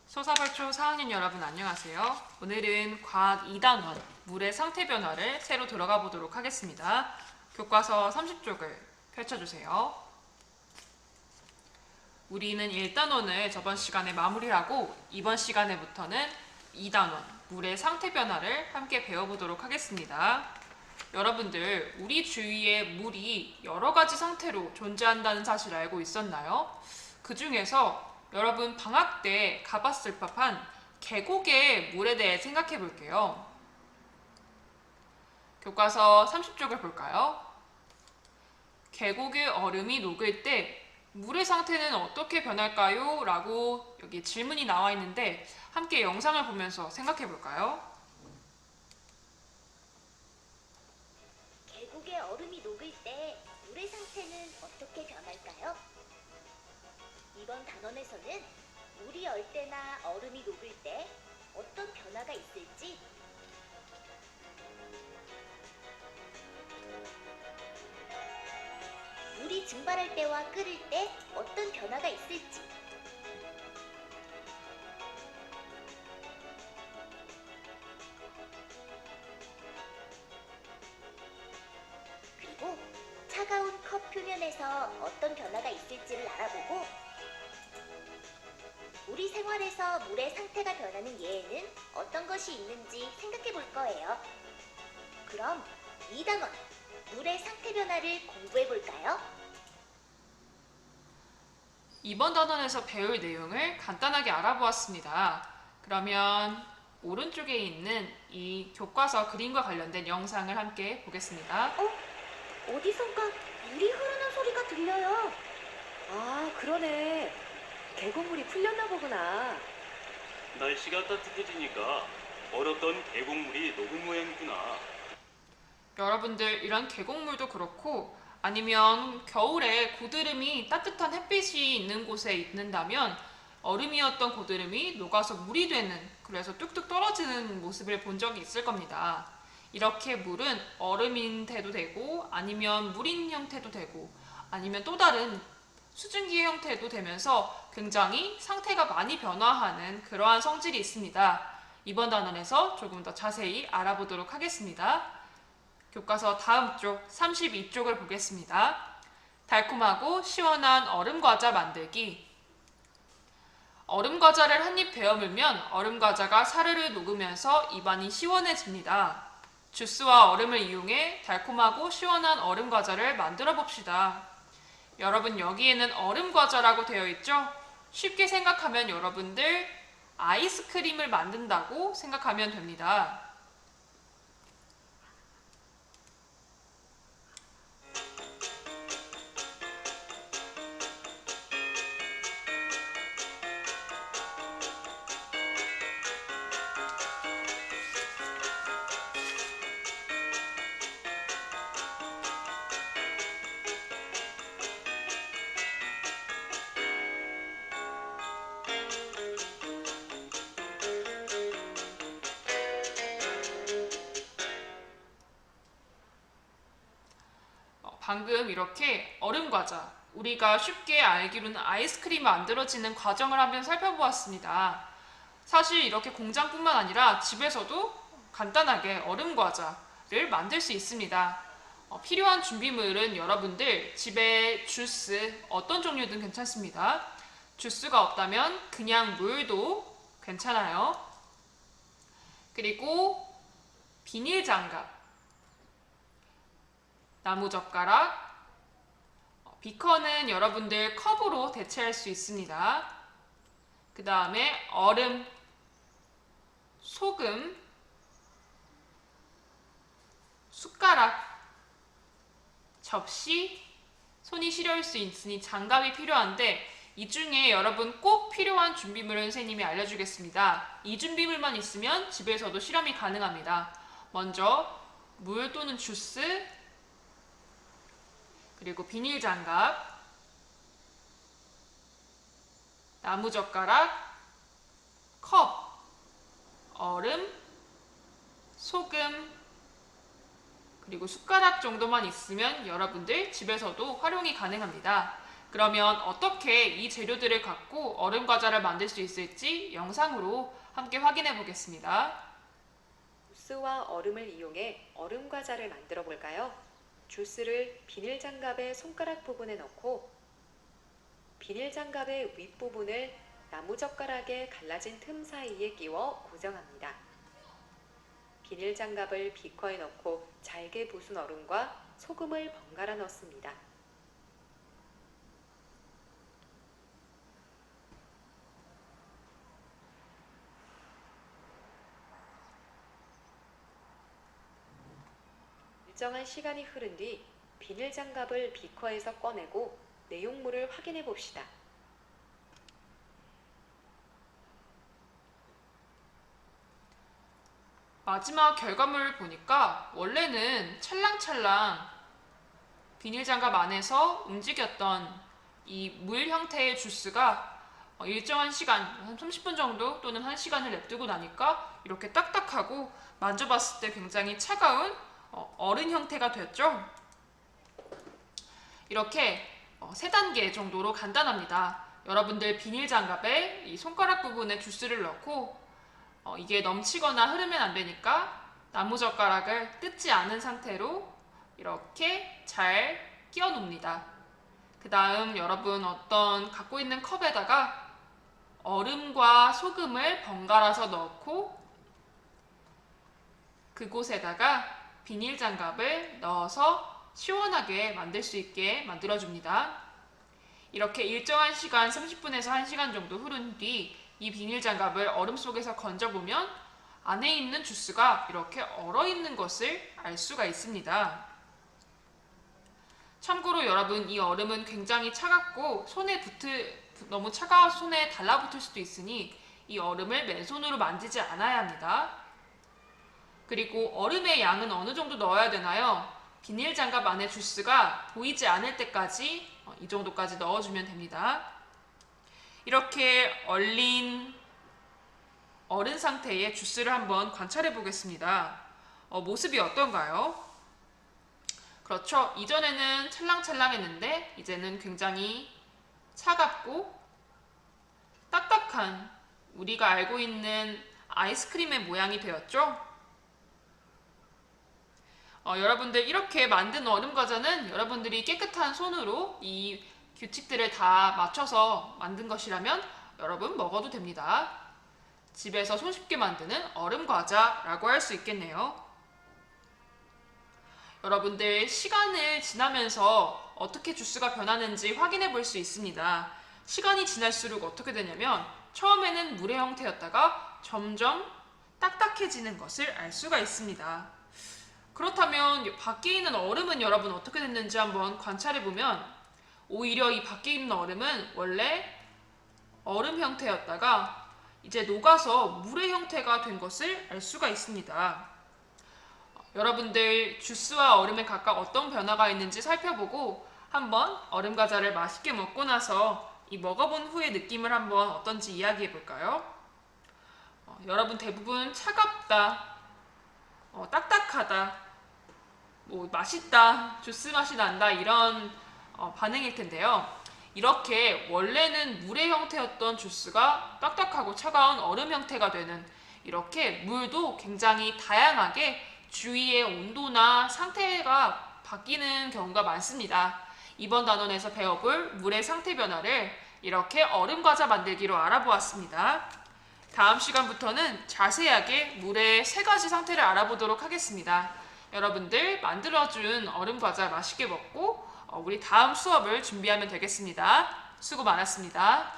소사발초 4학년 여러분 안녕하세요. 오늘은 과학 2단원 물의 상태 변화를 새로 들어가 보도록 하겠습니다. 교과서 30쪽을 펼쳐주세요. 우리는 1단원을 저번 시간에 마무리하고 이번 시간에부터는 2단원 물의 상태 변화를 함께 배워보도록 하겠습니다. 여러분들 우리 주위에 물이 여러 가지 상태로 존재한다는 사실 알고 있었나요? 그 중에서 여러분 방학 때 가봤을 법한 계곡의 물에 대해 생각해 볼게요. 교과서 30쪽을 볼까요? 계곡의 얼음이 녹을 때 물의 상태는 어떻게 변할까요? 라고 여기 질문이 나와 있는데 함께 영상을 보면서 생각해 볼까요? 계곡의 얼음이 녹을 때 물의 상태는 어떻게 변할까요? 이번 단원에서는 물이 얼 때나 얼음이 녹을 때 어떤 변화가 있을지, 물이 증발할 때와 끓을 때 어떤 변화가 있을지, 그리고 차가운 컵 표면에서 어떤 변화가 있을지를 알아보고 우리 생활에서 물의 상태가 변하는 예에는 어떤 것이 있는지 생각해 볼 거예요. 그럼 2단원 물의 상태 변화를 공부해 볼까요? 이번 단원에서 배울 내용을 간단하게 알아보았습니다. 그러면 오른쪽에 있는 이 교과서 그림과 관련된 영상을 함께 보겠습니다. 어디선가 물이 흐르는 소리가 들려요. 아, 그러네. 계곡물이 풀렸나 보구나. 날씨가 따뜻해지니까 얼었던 계곡물이 녹은 모양이구나. 여러분들 이런 계곡물도 그렇고 아니면 겨울에 고드름이 따뜻한 햇빛이 있는 곳에 있는다면 얼음이었던 고드름이 녹아서 물이 되는, 그래서 뚝뚝 떨어지는 모습을 본 적이 있을 겁니다. 이렇게 물은 얼음인 태도 되고 아니면 물인 형태도 되고 아니면 또 다른 수증기의 형태도 되면서 굉장히 상태가 많이 변화하는 그러한 성질이 있습니다. 이번 단원에서 조금 더 자세히 알아보도록 하겠습니다. 교과서 다음 쪽 32쪽을 보겠습니다. 달콤하고 시원한 얼음과자 만들기. 얼음과자를 한 입 베어물면 얼음과자가 사르르 녹으면서 입안이 시원해집니다. 주스와 얼음을 이용해 달콤하고 시원한 얼음과자를 만들어 봅시다. 여러분 여기에는 얼음과자라고 되어 있죠? 쉽게 생각하면 여러분들 아이스크림을 만든다고 생각하면 됩니다. 방금 이렇게 얼음과자, 우리가 쉽게 알기로는 아이스크림이 만들어지는 과정을 한번 살펴보았습니다. 사실 이렇게 공장뿐만 아니라 집에서도 간단하게 얼음과자를 만들 수 있습니다. 필요한 준비물은 여러분들 집에 주스, 어떤 종류든 괜찮습니다. 주스가 없다면 그냥 물도 괜찮아요. 그리고 비닐 장갑, 나무젓가락, 비커는 여러분들 컵으로 대체할 수 있습니다. 그 다음에 얼음, 소금, 숟가락, 접시, 손이 시려울 수 있으니 장갑이 필요한데 이 중에 여러분 꼭 필요한 준비물을 선생님이 알려주겠습니다. 이 준비물만 있으면 집에서도 실험이 가능합니다. 먼저 물 또는 주스, 그리고 비닐 장갑, 나무젓가락, 컵, 얼음, 소금, 그리고 숟가락 정도만 있으면 여러분들 집에서도 활용이 가능합니다. 그러면 어떻게 이 재료들을 갖고 얼음 과자를 만들 수 있을지 영상으로 함께 확인해 보겠습니다. 주스와 얼음을 이용해 얼음 과자를 만들어 볼까요? 주스를 비닐 장갑의 손가락 부분에 넣고 비닐 장갑의 윗부분을 나무젓가락에 갈라진 틈 사이에 끼워 고정합니다. 비닐 장갑을 비커에 넣고 잘게 부순 얼음과 소금을 번갈아 넣습니다. 일정한 시간이 흐른 뒤 비닐 장갑을 비커에서 꺼내고 내용물을 확인해 봅시다. 마지막 결과물을 보니까 원래는 찰랑찰랑 비닐 장갑 안에서 움직였던 이 물 형태의 주스가 일정한 시간, 한 30분 정도 또는 1시간을 냅두고 나니까 이렇게 딱딱하고 만져봤을 때 굉장히 차가운 얼음 형태가 됐죠. 이렇게 3단계 정도로 간단합니다. 여러분들 비닐 장갑에 이 손가락 부분에 주스를 넣고 이게 넘치거나 흐르면 안 되니까 나무젓가락을 뜯지 않은 상태로 이렇게 잘 끼워 놓습니다. 그 다음 여러분 어떤 갖고 있는 컵에다가 얼음과 소금을 번갈아서 넣고 그곳에다가 비닐 장갑을 넣어서 시원하게 만들 수 있게 만들어줍니다. 이렇게 일정한 시간 30분에서 1시간 정도 흐른 뒤 이 비닐 장갑을 얼음 속에서 건져보면 안에 있는 주스가 이렇게 얼어있는 것을 알 수가 있습니다. 참고로 여러분 이 얼음은 굉장히 차갑고 너무 차가워서 손에 달라붙을 수도 있으니 이 얼음을 맨손으로 만지지 않아야 합니다. 그리고 얼음의 양은 어느 정도 넣어야 되나요? 비닐 장갑 안에 주스가 보이지 않을 때까지 이 정도까지 넣어주면 됩니다. 이렇게 얼린 얼은 상태의 주스를 한번 관찰해 보겠습니다. 모습이 어떤가요? 그렇죠. 이전에는 찰랑찰랑했는데 이제는 굉장히 차갑고 딱딱한 우리가 알고 있는 아이스크림의 모양이 되었죠. 여러분들 이렇게 만든 얼음 과자는 여러분들이 깨끗한 손으로 이 규칙들을 다 맞춰서 만든 것이라면 여러분 먹어도 됩니다. 집에서 손쉽게 만드는 얼음 과자라고 할 수 있겠네요. 여러분들 시간을 지나면서 어떻게 주스가 변하는지 확인해 볼 수 있습니다. 시간이 지날수록 어떻게 되냐면 처음에는 물의 형태였다가 점점 딱딱해지는 것을 알 수가 있습니다. 그렇다면 밖에 있는 얼음은 여러분 어떻게 됐는지 한번 관찰해 보면 오히려 이 밖에 있는 얼음은 원래 얼음 형태였다가 이제 녹아서 물의 형태가 된 것을 알 수가 있습니다. 여러분들 주스와 얼음에 각각 어떤 변화가 있는지 살펴보고 한번 얼음 과자를 맛있게 먹고 나서 이 먹어본 후의 느낌을 한번 어떤지 이야기해 볼까요? 여러분 대부분 차갑다, 딱딱하다, 맛있다, 주스 맛이 난다 이런 반응일 텐데요. 이렇게 원래는 물의 형태였던 주스가 딱딱하고 차가운 얼음 형태가 되는 이렇게 물도 굉장히 다양하게 주위의 온도나 상태가 바뀌는 경우가 많습니다. 이번 단원에서 배워볼 물의 상태 변화를 이렇게 얼음 과자 만들기로 알아보았습니다. 다음 시간부터는 자세하게 물의 3가지 상태를 알아보도록 하겠습니다. 여러분들 만들어준 얼음 과자 맛있게 먹고 우리 다음 수업을 준비하면 되겠습니다. 수고 많았습니다.